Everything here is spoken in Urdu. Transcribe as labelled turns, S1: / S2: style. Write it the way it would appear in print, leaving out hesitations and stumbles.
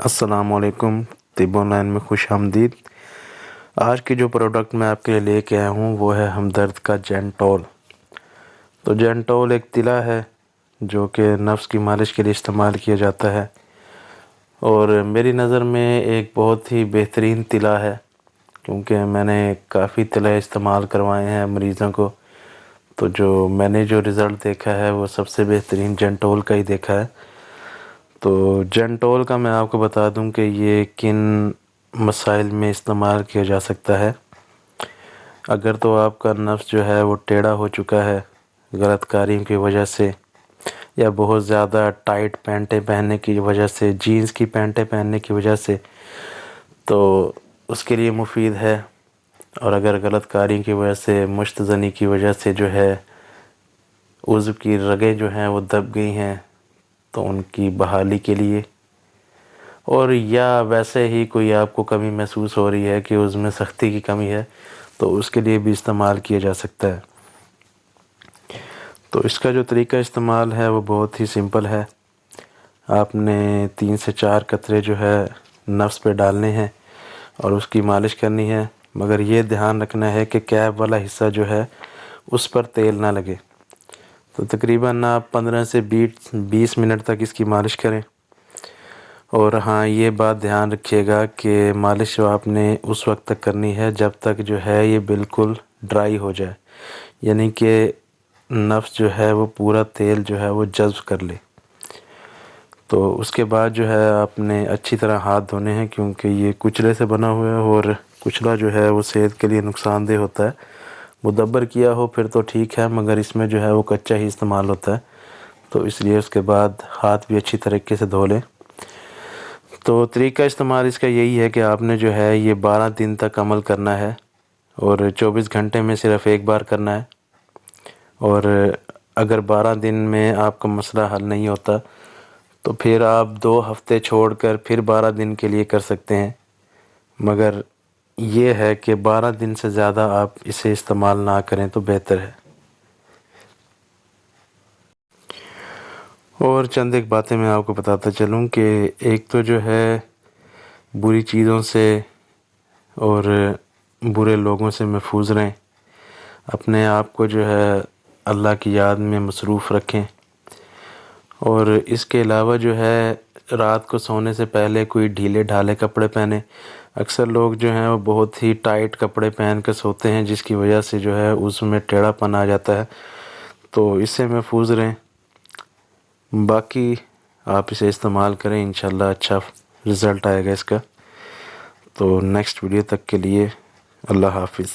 S1: السلام علیکم، طب آن لائن میں خوش آمدید۔ آج کی جو پروڈکٹ میں آپ کے لیے لے کے آیا ہوں وہ ہے ہمدرد کا جینٹول۔ تو جینٹول ایک تلا ہے جو کہ نفس کی مالش کے لیے استعمال کیا جاتا ہے، اور میری نظر میں ایک بہت ہی بہترین تلا ہے، کیونکہ میں نے کافی تلے استعمال کروائے ہیں مریضوں کو، تو میں نے جو رزلٹ دیکھا ہے وہ سب سے بہترین جینٹول کا ہی دیکھا ہے۔ تو جینٹول کا میں آپ کو بتا دوں کہ یہ کن مسائل میں استعمال کیا جا سکتا ہے۔ اگر تو آپ کا نفس جو ہے وہ ٹیڑھا ہو چکا ہے غلط کاریوں کی وجہ سے، یا بہت زیادہ ٹائٹ پینٹیں پہننے کی وجہ سے، جینز کی پینٹیں پہننے کی وجہ سے، تو اس کے لیے مفید ہے۔ اور اگر غلط کاری کی وجہ سے، مشت زنی کی وجہ سے جو ہے عضو کی رگیں جو ہیں وہ دب گئی ہیں، تو ان کی بحالی کے لیے، اور یا ویسے ہی کوئی آپ کو کمی محسوس ہو رہی ہے کہ اس میں سختی کی کمی ہے، تو اس کے لیے بھی استعمال کیا جا سکتا ہے۔ تو اس کا جو طریقہ استعمال ہے وہ بہت ہی سمپل ہے۔ آپ نے 3 سے 4 قطرے جو ہے نفس پہ ڈالنے ہیں اور اس کی مالش کرنی ہے، مگر یہ دھیان رکھنا ہے کہ کیپ والا حصہ جو ہے اس پر تیل نہ لگے۔ تو تقریباً آپ 15 سے 20 منٹ تک اس کی مالش کریں، اور ہاں یہ بات دھیان رکھیے گا کہ مالش جو آپ نے اس وقت تک کرنی ہے جب تک جو ہے یہ بالکل ڈرائی ہو جائے، یعنی کہ نفس جو ہے وہ پورا تیل جو ہے وہ جذب کر لے۔ تو اس کے بعد جو ہے آپ نے اچھی طرح ہاتھ دھونے ہیں، کیونکہ یہ کچلے سے بنا ہوا ہے، اور کچلا جو ہے وہ صحت کے لیے نقصان دہ ہوتا ہے۔ مدبر کیا ہو پھر تو ٹھیک ہے، مگر اس میں جو ہے وہ کچا ہی استعمال ہوتا ہے، تو اس لیے اس کے بعد ہاتھ بھی اچھی طریقے سے دھو لیں۔ تو طریقہ استعمال اس کا یہی ہے کہ آپ نے جو ہے یہ 12 دن تک عمل کرنا ہے، اور 24 گھنٹے میں صرف ایک بار کرنا ہے۔ اور اگر 12 دن میں آپ کا مسئلہ حل نہیں ہوتا تو پھر آپ 2 ہفتے چھوڑ کر پھر 12 دن کے لیے کر سکتے ہیں، مگر یہ ہے کہ 12 دن سے زیادہ آپ اسے استعمال نہ کریں تو بہتر ہے۔ اور چند ایک باتیں میں آپ کو بتاتا چلوں کہ ایک تو جو ہے بری چیزوں سے اور برے لوگوں سے محفوظ رہیں، اپنے آپ کو جو ہے اللہ کی یاد میں مصروف رکھیں، اور اس کے علاوہ جو ہے رات کو سونے سے پہلے کوئی ڈھیلے ڈھالے کپڑے پہنیں۔ اکثر لوگ جو ہیں وہ بہت ہی ٹائٹ کپڑے پہن کر سوتے ہیں، جس کی وجہ سے جو ہے اس میں ٹیڑھا پن آ جاتا ہے، تو اس سے محفوظ رہیں۔ باقی آپ اسے استعمال کریں، انشاءاللہ اچھا رزلٹ آئے گا اس کا۔ تو نیکسٹ ویڈیو تک کے لیے اللہ حافظ۔